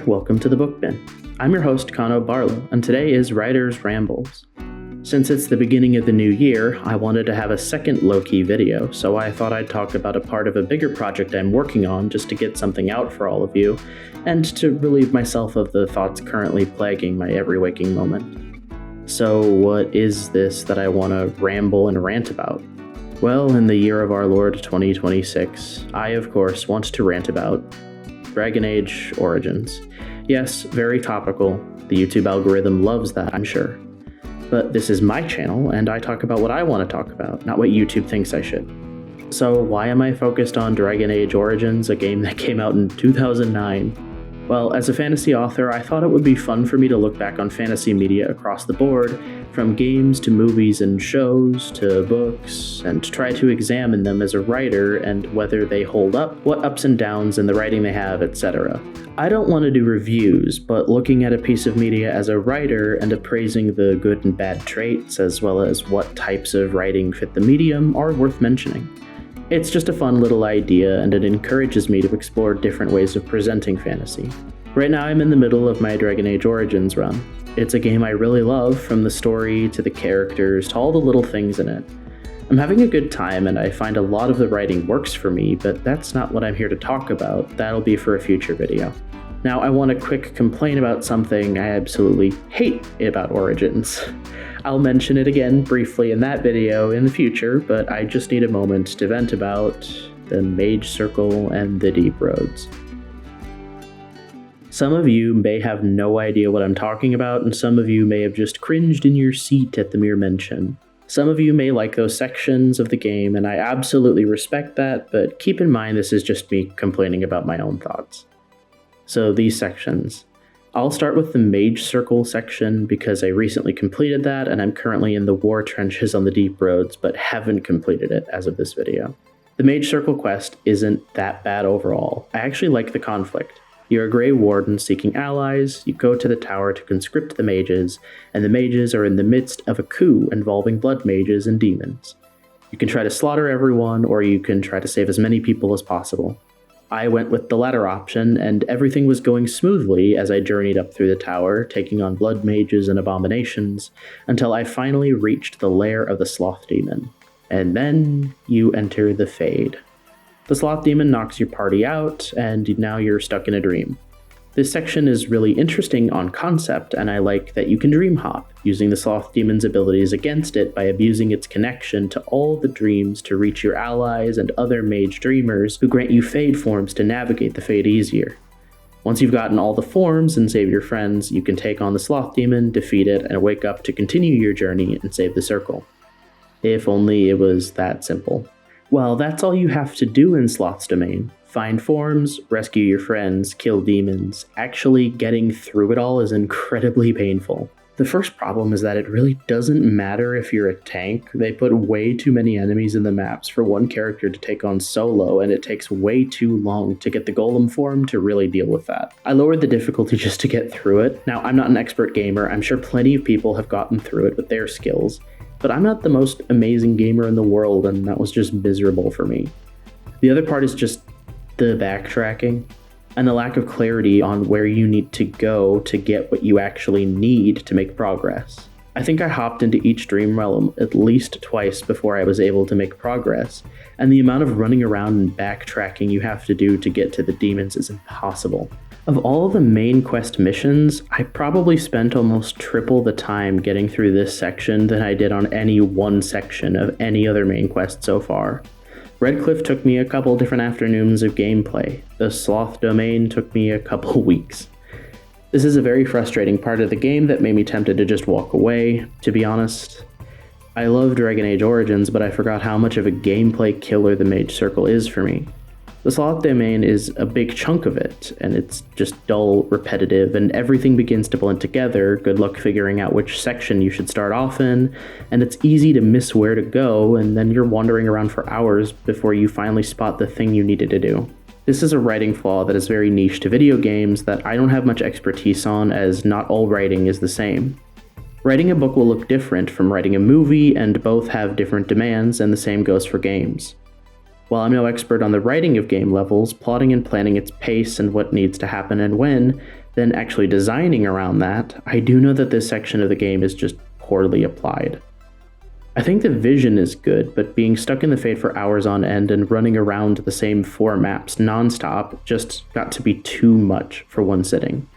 there, welcome to the Book Bin. I'm your host, Kano Barlow, and today is Writer's Rambles. Since it's the beginning of the new year, I wanted to have a second low-key video, so I thought I'd talk about a part of a bigger project I'm working on just to get something out for all of you, and to relieve myself of the thoughts currently plaguing my every waking moment. So what is this that I want to ramble and rant about? Well, in the year of our Lord 2026, I of course want to rant about Dragon Age Origins. Yes, very topical. The YouTube algorithm loves that, I'm sure. But this is my channel, and I talk about what I want to talk about, not what YouTube thinks I should. So why am I focused on Dragon Age Origins, a game that came out in 2009? Well, as a fantasy author, I thought it would be fun for me to look back on fantasy media across the board, from games to movies and shows to books, and try to examine them as a writer and whether they hold up, what ups and downs in the writing they have, etc. I don't want to do reviews, but looking at a piece of media as a writer and appraising the good and bad traits, as well as what types of writing fit the medium, are worth mentioning. It's just a fun little idea, and it encourages me to explore different ways of presenting fantasy. Right now I'm in the middle of my Dragon Age Origins run. It's a game I really love, from the story to the characters to all the little things in it. I'm having a good time, and I find a lot of the writing works for me, but that's not what I'm here to talk about. That'll be for a future video. Now, I want a quick complaint about something I absolutely hate about Origins. I'll mention it again briefly in that video in the future, but I just need a moment to vent about the Mage Circle and the Deep Roads. Some of you may have no idea what I'm talking about, and some of you may have just cringed in your seat at the mere mention. Some of you may like those sections of the game, and I absolutely respect that, but keep in mind this is just me complaining about my own thoughts. So these sections. I'll start with the Mage Circle section because I recently completed that, and I'm currently in the war trenches on the Deep Roads, but haven't completed it as of this video. The Mage Circle quest isn't that bad overall. I actually like the conflict. You're a Grey Warden seeking allies, you go to the tower to conscript the mages, and the mages are in the midst of a coup involving blood mages and demons. You can try to slaughter everyone, or you can try to save as many people as possible. I went with the latter option, and everything was going smoothly as I journeyed up through the tower, taking on blood mages and abominations, until I finally reached the lair of the Sloth Demon. And then you enter the Fade. The Sloth Demon knocks your party out, and now you're stuck in a dream. This section is really interesting on concept, and I like that you can dream hop, using the Sloth Demon's abilities against it by abusing its connection to all the dreams to reach your allies and other mage dreamers who grant you Fade forms to navigate the Fade easier. Once you've gotten all the forms and saved your friends, you can take on the Sloth Demon, defeat it, and wake up to continue your journey and save the circle. If only it was that simple. Well, that's all you have to do in Sloth's domain. Find forms, rescue your friends, kill demons. Actually getting through it all is incredibly painful. The first problem is that it really doesn't matter if you're a tank. They put way too many enemies in the maps for one character to take on solo, and it takes way too long to get the golem form to really deal with that. I lowered the difficulty just to get through it. Now, I'm not an expert gamer. I'm sure plenty of people have gotten through it with their skills, but I'm not the most amazing gamer in the world, and that was just miserable for me. The other part is just the backtracking and the lack of clarity on where you need to go to get what you actually need to make progress. I think I hopped into each dream realm at least twice before I was able to make progress, and the amount of running around and backtracking you have to do to get to the demons is impossible. Of all the main quest missions, I probably spent almost triple the time getting through this section than I did on any one section of any other main quest so far. Redcliffe took me a couple different afternoons of gameplay. The Sloth Domain took me a couple weeks. This is a very frustrating part of the game that made me tempted to just walk away, to be honest. I love Dragon Age Origins, but I forgot how much of a gameplay killer the Mage Circle is for me. The Sloth Domain is a big chunk of it, and it's just dull, repetitive, and everything begins to blend together. Good luck figuring out which section you should start off in, and it's easy to miss where to go, and then you're wandering around for hours before you finally spot the thing you needed to do. This is a writing flaw that is very niche to video games that I don't have much expertise on, as not all writing is the same. Writing a book will look different from writing a movie, and both have different demands, and the same goes for games. While I'm no expert on the writing of game levels, plotting and planning its pace and what needs to happen and when then actually designing around that, I do know that this section of the game is just poorly applied. I think the vision is good, but being stuck in the Fade for hours on end and running around the same 4 maps nonstop just got to be too much for one sitting.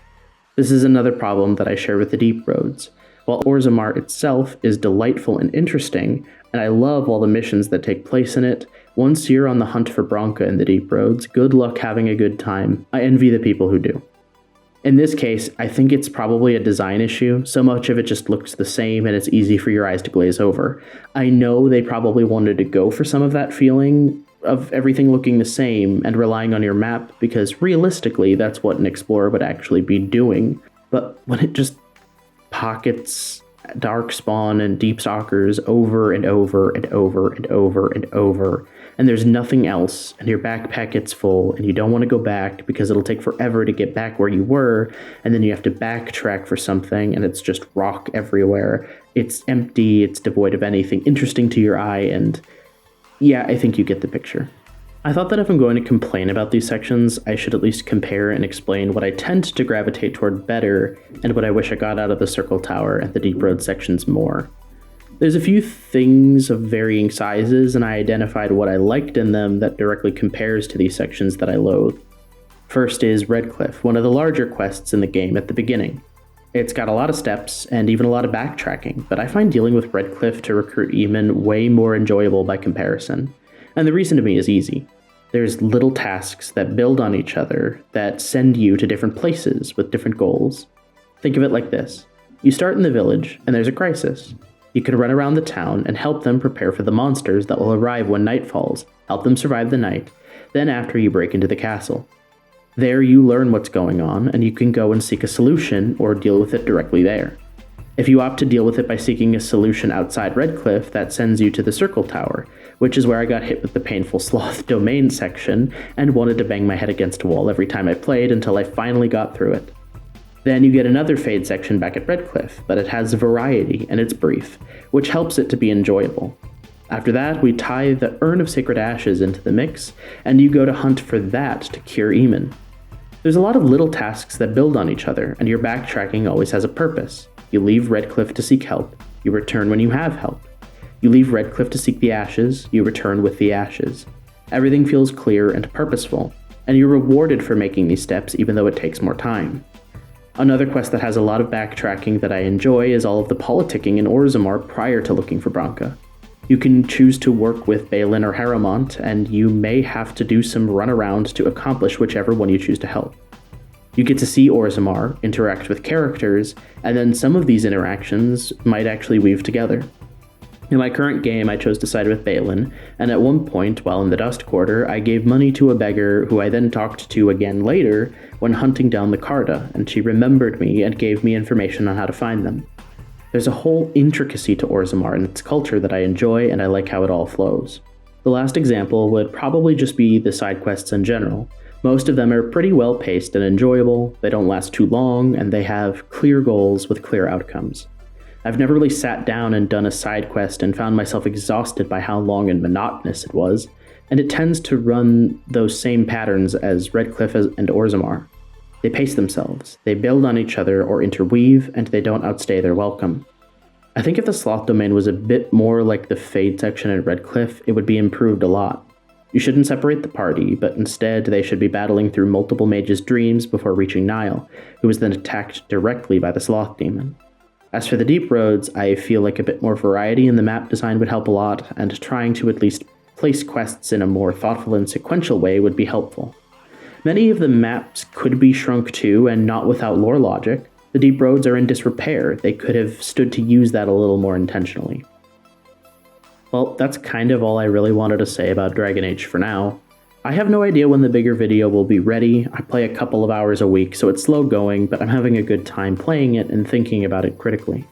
This is another problem that I share with the Deep Roads. While Orzammar itself is delightful and interesting, and I love all the missions that take place in it, once you're on the hunt for Branka in the Deep Roads, good luck having a good time. I envy the people who do. In this case, I think it's probably a design issue. So much of it just looks the same and it's easy for your eyes to glaze over. I know they probably wanted to go for some of that feeling of everything looking the same and relying on your map, because realistically, that's what an explorer would actually be doing. But when it just pockets Darkspawn and Deep Stalkers over and over and over and over and over, and there's nothing else, and your backpack gets full, and you don't want to go back because it'll take forever to get back where you were, and then you have to backtrack for something, and it's just rock everywhere. It's empty, it's devoid of anything interesting to your eye, and yeah, I think you get the picture. I thought that if I'm going to complain about these sections, I should at least compare and explain what I tend to gravitate toward better, and what I wish I got out of the Circle Tower and the Deep Road sections more. There's a few things of varying sizes, and I identified what I liked in them that directly compares to these sections that I loathe. First is Redcliffe, one of the larger quests in the game at the beginning. It's got a lot of steps, and even a lot of backtracking, but I find dealing with Redcliffe to recruit Eamon way more enjoyable by comparison. And the reason to me is easy. There's little tasks that build on each other, that send you to different places with different goals. Think of it like this. You start in the village, and there's a crisis. You can run around the town and help them prepare for the monsters that will arrive when night falls, help them survive the night, then after you break into the castle. There you learn what's going on, and you can go and seek a solution or deal with it directly there. If you opt to deal with it by seeking a solution outside Redcliffe, that sends you to the Circle Tower, which is where I got hit with the painful Sloth Domain section and wanted to bang my head against a wall every time I played until I finally got through it. Then you get another Fade section back at Redcliffe, but it has variety and it's brief, which helps it to be enjoyable. After that, we tie the Urn of Sacred Ashes into the mix, and you go to hunt for that to cure Eamon. There's a lot of little tasks that build on each other, and your backtracking always has a purpose. You leave Redcliffe to seek help, you return when you have help. You leave Redcliffe to seek the ashes, you return with the ashes. Everything feels clear and purposeful, and you're rewarded for making these steps even though it takes more time. Another quest that has a lot of backtracking that I enjoy is all of the politicking in Orzammar prior to looking for Branka. You can choose to work with Balin or Harrowmont, and you may have to do some runaround to accomplish whichever one you choose to help. You get to see Orzammar, interact with characters, and then some of these interactions might actually weave together. In my current game, I chose to side with Balin, and at one point, while in the Dust Quarter, I gave money to a beggar who I then talked to again later when hunting down the Carta, and she remembered me and gave me information on how to find them. There's a whole intricacy to Orzammar and its culture that I enjoy, and I like how it all flows. The last example would probably just be the side quests in general. Most of them are pretty well paced and enjoyable, they don't last too long, and they have clear goals with clear outcomes. I've never really sat down and done a side quest and found myself exhausted by how long and monotonous it was, and it tends to run those same patterns as Redcliffe and Orzammar. They pace themselves, they build on each other or interweave, and they don't outstay their welcome. I think if the Sloth Domain was a bit more like the Fade section at Redcliffe, it would be improved a lot. You shouldn't separate the party, but instead they should be battling through multiple mages' dreams before reaching Nile, who was then attacked directly by the Sloth Demon. As for the Deep Roads, I feel like a bit more variety in the map design would help a lot, and trying to at least place quests in a more thoughtful and sequential way would be helpful. Many of the maps could be shrunk too, and not without lore logic. The Deep Roads are in disrepair, they could have stood to use that a little more intentionally. Well, that's kind of all I really wanted to say about Dragon Age for now. I have no idea when the bigger video will be ready. I play a couple of hours a week, so it's slow going, but I'm having a good time playing it and thinking about it critically.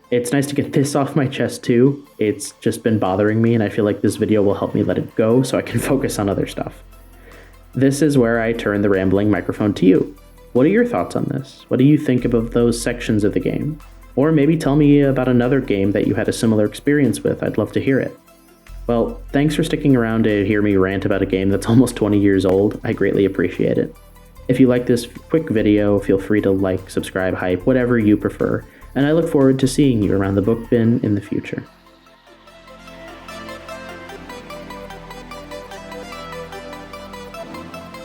It's nice to get this off my chest too. It's just been bothering me, and I feel like this video will help me let it go so I can focus on other stuff. This is where I turn the rambling microphone to you. What are your thoughts on this? What do you think of those sections of the game? Or maybe tell me about another game that you had a similar experience with. I'd love to hear it. Well, thanks for sticking around to hear me rant about a game that's almost 20 years old. I greatly appreciate it. If you like this quick video, feel free to like, subscribe, hype, whatever you prefer, and I look forward to seeing you around the book bin in the future.